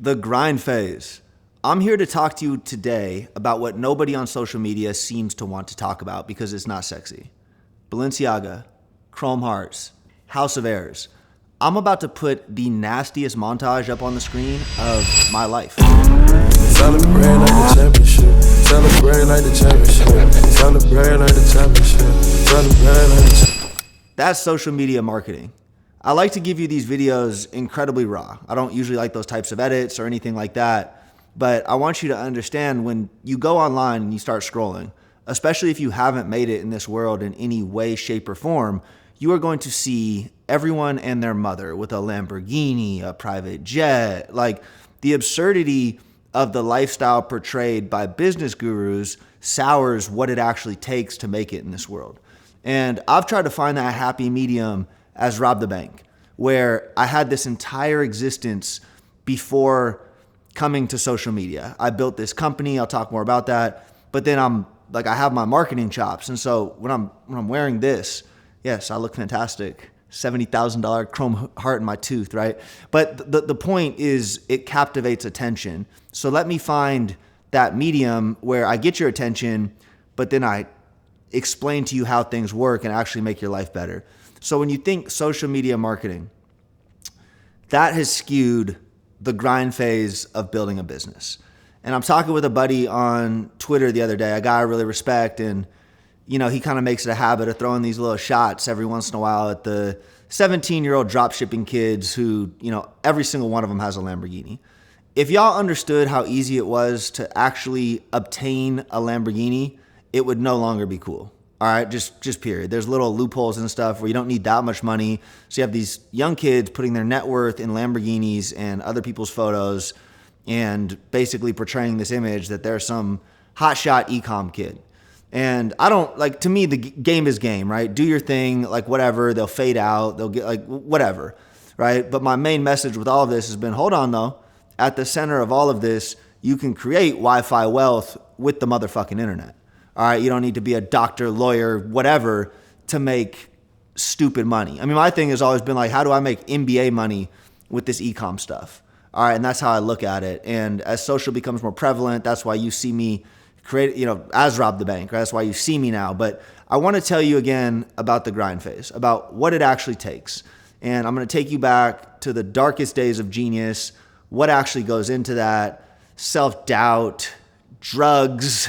The grind phase. I'm here to talk to you today about what nobody on social media seems to want to talk about because it's not sexy. Balenciaga, Chrome Hearts, House of Airs. I'm about to put the nastiest montage up on the screen of my life. Celebrate like the championship. Celebrate like the championship. Celebrate like the championship. Celebrate like the championship. That's social media marketing. I like to give you these videos incredibly raw. I don't usually like those types of edits or anything like that, but I want you to understand when you go online and you start scrolling, especially if you haven't made it in this world in any way, shape, or form, you are going to see everyone and their mother with a Lamborghini, a private jet. Like, the absurdity of the lifestyle portrayed by business gurus sours what it actually takes to make it in this world. And I've tried to find that happy medium as Rob the Bank, where I had this entire existence before coming to social media. I built this company, I'll talk more about that, but then I have my marketing chops. And so when I'm wearing this, yes, I look fantastic. $70,000 chrome heart in my tooth, right? But the point is it captivates attention. So let me find that medium where I get your attention, but then I explain to you how things work and actually make your life better. So when you think social media marketing, that has skewed the grind phase of building a business. And I'm talking with a buddy on Twitter the other day, a guy I really respect, and he kind of makes it a habit of throwing these little shots every once in a while at the 17-year-old drop shipping kids who, every single one of them has a Lamborghini. If y'all understood how easy it was to actually obtain a Lamborghini, it would no longer be cool. All right, just period. There's little loopholes and stuff where you don't need that much money. So you have these young kids putting their net worth in Lamborghinis and other people's photos and basically portraying this image that they're some hotshot e-com kid. And I don't, to me, the game is game, right? Do your thing, whatever. They'll fade out. They'll get, whatever, right? But my main message with all of this has been, hold on, though. At the center of all of this, you can create Wi-Fi wealth with the motherfucking internet. All right, you don't need to be a doctor, lawyer, whatever to make stupid money. I mean, my thing has always been how do I make MBA money with this e-com stuff? All right, and that's how I look at it. And as social becomes more prevalent, that's why you see me create, as Rob the Bank, right? That's why you see me now. But I want to tell you again about the grind phase, about what it actually takes. And I'm going to take you back to the darkest days of genius, what actually goes into that, self-doubt, drugs,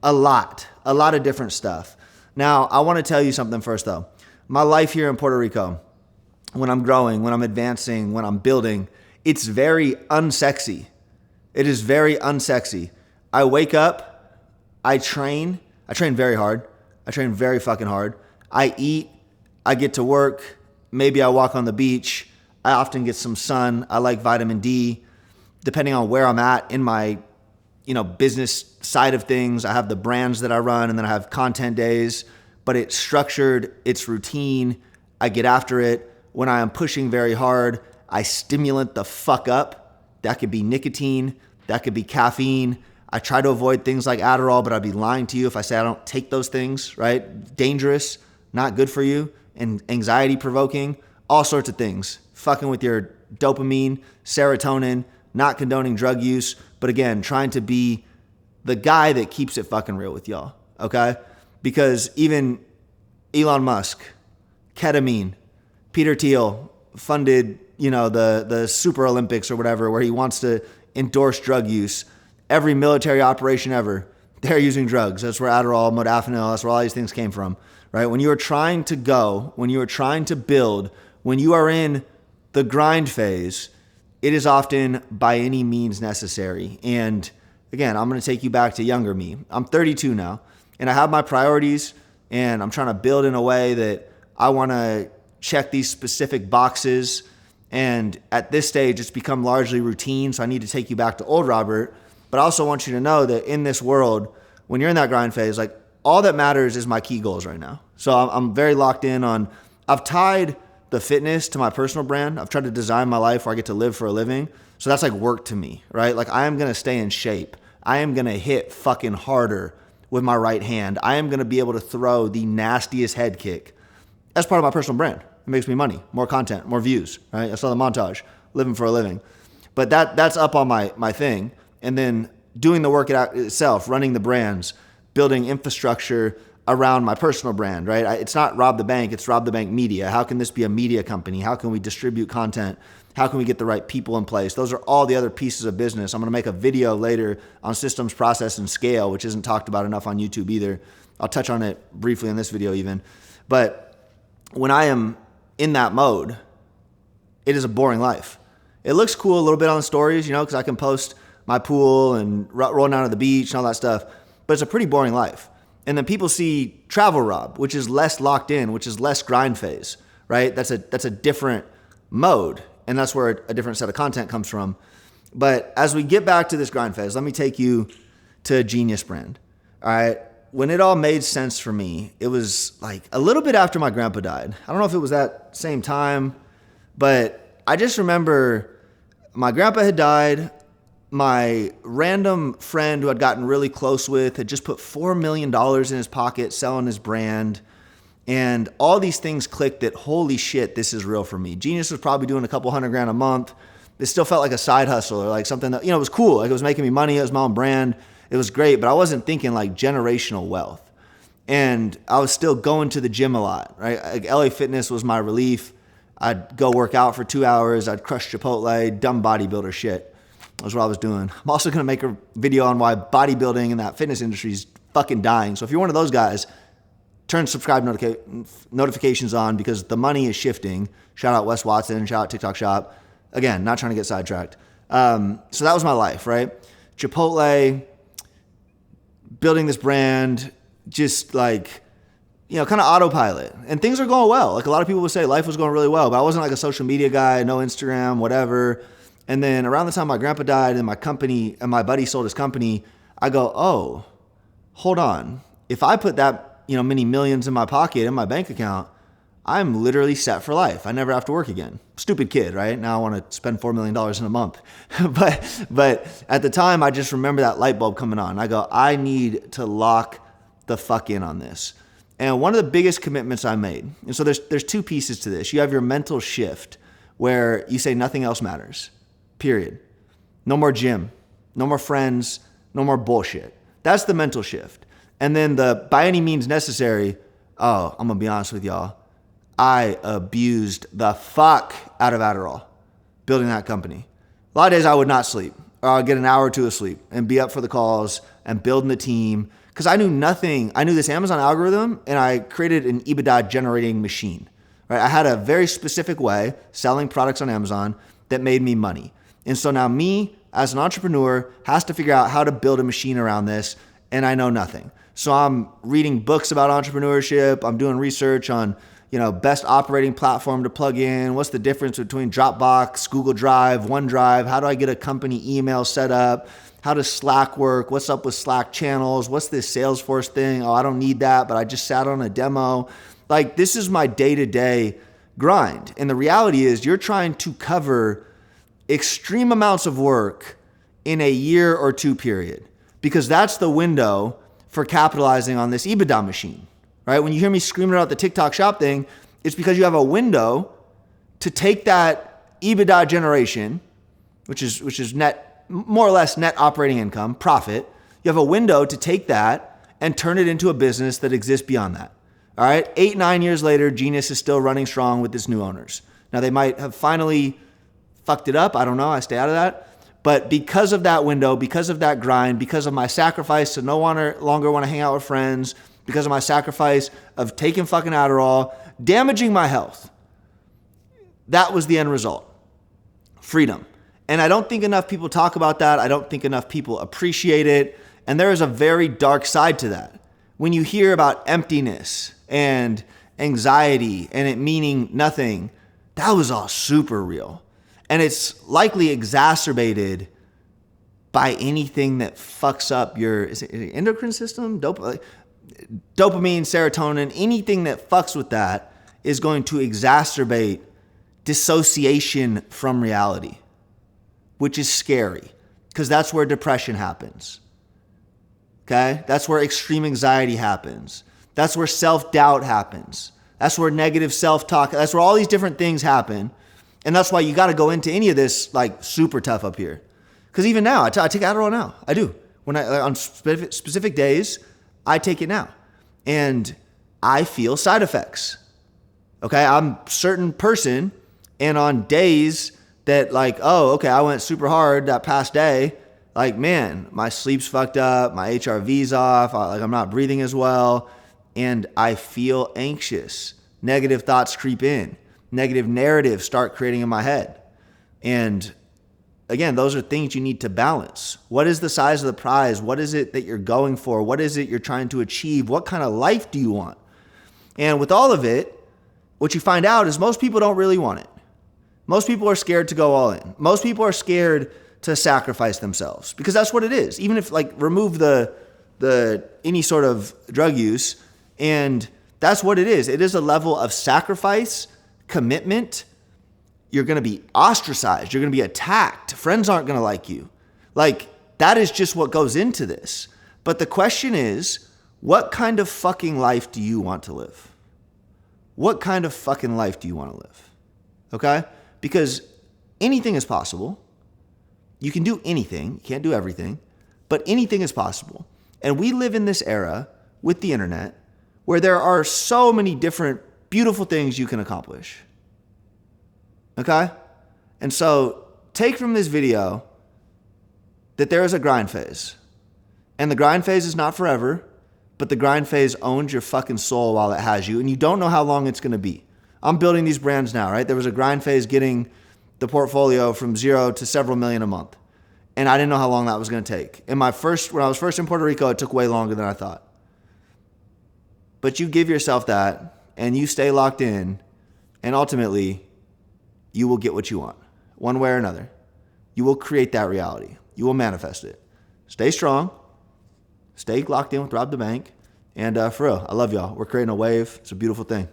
a lot of different stuff. Now, I want to tell you something first, though. My life here in Puerto Rico, when I'm growing, when I'm advancing, when I'm building, it's very unsexy. It is very unsexy. I wake up, I train very hard. I train very fucking hard. I eat, I get to work, maybe I walk on the beach. I often get some sun. I like vitamin D. Depending on where I'm at in my business side of things, I have the brands that I run, and then I have content days, but it's structured, it's routine. I get after it. When I am pushing very hard, I stimulant the fuck up. That could be nicotine, that could be caffeine. I try to avoid things like Adderall, but I'd be lying to you if I say I don't take those things, right? Dangerous, not good for you, and anxiety provoking, all sorts of things. Fucking with your dopamine, serotonin, not condoning drug use, but again, trying to be the guy that keeps it fucking real with y'all, okay? Because even Elon Musk, ketamine, Peter Thiel funded, the Super Olympics or whatever, where he wants to endorse drug use. Every military operation ever, they're using drugs. That's where Adderall, modafinil, that's where all these things came from, right? When you are trying to go, when you are trying to build, when you are in the grind phase, it is often by any means necessary. And again, I'm going to take you back to younger me. I'm 32 now, and I have my priorities, and I'm trying to build in a way that I want to check these specific boxes. And at this stage, it's become largely routine, so I need to take you back to old Robert. But I also want you to know that in this world, when you're in that grind phase, all that matters is my key goals right now. So I'm very locked in on, I've tied the fitness to my personal brand. I've tried to design my life where I get to live for a living. So that's work to me, right? I am going to stay in shape. I am going to hit fucking harder with my right hand. I am going to be able to throw the nastiest head kick. That's part of my personal brand. It makes me money, more content, more views, right? I saw the montage, living for a living. But that's up on my thing. And then doing the work itself, running the brands, building infrastructure around my personal brand, right? It's not Rob the Bank, it's Rob the Bank Media. How can this be a media company? How can we distribute content? How can we get the right people in place? Those are all the other pieces of business. I'm going to make a video later on systems, process, and scale, which isn't talked about enough on YouTube either. I'll touch on it briefly in this video even. But when I am in that mode, it is a boring life. It looks cool a little bit on the stories, because I can post my pool and rolling down to the beach and all that stuff, but it's a pretty boring life. And then people see Travel Rob, which is less locked in, which is less grind phase, right? That's a different mode, and that's where a different set of content comes from. But as we get back to this grind phase, let me take you to Genius Brand. All right. When it all made sense for me, it was like a little bit after my grandpa died. I don't know if it was that same time, but I just remember my grandpa had died. My random friend who I'd gotten really close with had just put $4 million in his pocket selling his brand. And all these things clicked that, holy shit, this is real for me. Genius was probably doing a couple $100,000 a month. It still felt like a side hustle or like something that, it was cool. Like it was making me money. It was my own brand. It was great, but I wasn't thinking like generational wealth. And I was still going to the gym a lot, right? Like LA Fitness was my relief. I'd go work out for 2 hours. I'd crush Chipotle, dumb bodybuilder shit. That's what I was doing. I'm also going to make a video on why bodybuilding and that fitness industry is fucking dying. So if you're one of those guys, turn subscribe notifications on because the money is shifting. Shout out Wes Watson. Shout out TikTok Shop. Again, not trying to get sidetracked. So that was my life, right? Chipotle, building this brand, just like, kind of autopilot. And things are going well. Like a lot of people would say life was going really well, but I wasn't like a social media guy, no Instagram, whatever. And then around the time my grandpa died and my company and my buddy sold his company, I go, oh, hold on. If I put that, many millions in my pocket, in my bank account, I'm literally set for life. I never have to work again. Stupid kid, right? Now I want to spend $4 million in a month. but at the time, I just remember that light bulb coming on. I go, I need to lock the fuck in on this. And one of the biggest commitments I made, and so there's two pieces to this. You have your mental shift where you say nothing else matters. Period. No more gym, no more friends, no more bullshit. That's the mental shift. And then the by any means necessary, I'm going to be honest with y'all. I abused the fuck out of Adderall building that company. A lot of days I would not sleep, or I'd get an hour or two of sleep and be up for the calls and building the team because I knew nothing. I knew this Amazon algorithm and I created an EBITDA generating machine. Right? I had a very specific way selling products on Amazon that made me money. And so now me as an entrepreneur has to figure out how to build a machine around this, and I know nothing. So I'm reading books about entrepreneurship. I'm doing research on, best operating platform to plug in. What's the difference between Dropbox, Google Drive, OneDrive? How do I get a company email set up? How does Slack work? What's up with Slack channels? What's this Salesforce thing? Oh, I don't need that, but I just sat on a demo. Like this is my day-to-day grind. And the reality is you're trying to cover extreme amounts of work in a year or two period, because that's the window for capitalizing on this EBITDA machine, right? When you hear me screaming about the TikTok Shop thing, it's because you have a window to take that EBITDA generation, which is net, more or less net operating income, profit. You have a window to take that and turn it into a business that exists beyond that. All right. 8-9 years later, Genius is still running strong with its new owners. Now they might have finally fucked it up. I don't know. I stay out of that. But because of that window, because of that grind, because of my sacrifice to no longer want to hang out with friends, because of my sacrifice of taking fucking Adderall, damaging my health, that was the end result. Freedom. And I don't think enough people talk about that. I don't think enough people appreciate it. And there is a very dark side to that. When you hear about emptiness and anxiety and it meaning nothing, that was all super real. And it's likely exacerbated by anything that fucks up your endocrine system, dopamine, serotonin, anything that fucks with that is going to exacerbate dissociation from reality, which is scary because that's where depression happens. Okay? That's where extreme anxiety happens. That's where self-doubt happens. That's where negative self-talk, that's where all these different things happen. And that's why you got to go into any of this like super tough up here. Because even now, I take Adderall now. I do. When on specific days, I take it now. And I feel side effects. Okay, I'm a certain person, and on days that like, oh, okay, I went super hard that past day, like, man, my sleep's fucked up, my HRV's off, I'm not breathing as well, and I feel anxious. Negative thoughts creep in. Negative narratives start creating in my head. And again, those are things you need to balance. What is the size of the prize? What is it that you're going for? What is it you're trying to achieve? What kind of life do you want? And with all of it, what you find out is most people don't really want it. Most people are scared to go all in. Most people are scared to sacrifice themselves because that's what it is. Even if like remove the any sort of drug use, and that's what it is. It is a level of sacrifice, commitment. You're going to be ostracized. You're going to be attacked. Friends aren't going to like you. Like that is just what goes into this. But the question is, what kind of fucking life do you want to live? What kind of fucking life do you want to live? Okay? Because anything is possible. You can do anything. You can't do everything. But anything is possible. And we live in this era with the internet where there are so many different beautiful things you can accomplish. Okay? And so take from this video that there is a grind phase. And the grind phase is not forever. But the grind phase owns your fucking soul while it has you, and you don't know how long it's going to be. I'm building these brands now, right? There was a grind phase getting the portfolio from 0 to several million a month, and I didn't know how long that was going to take. When I was first in Puerto Rico, it took way longer than I thought. But you give yourself that, and you stay locked in, and ultimately, you will get what you want, one way or another. You will create that reality. You will manifest it. Stay strong. Stay locked in with Rob the Bank. And for real, I love y'all. We're creating a wave. It's a beautiful thing.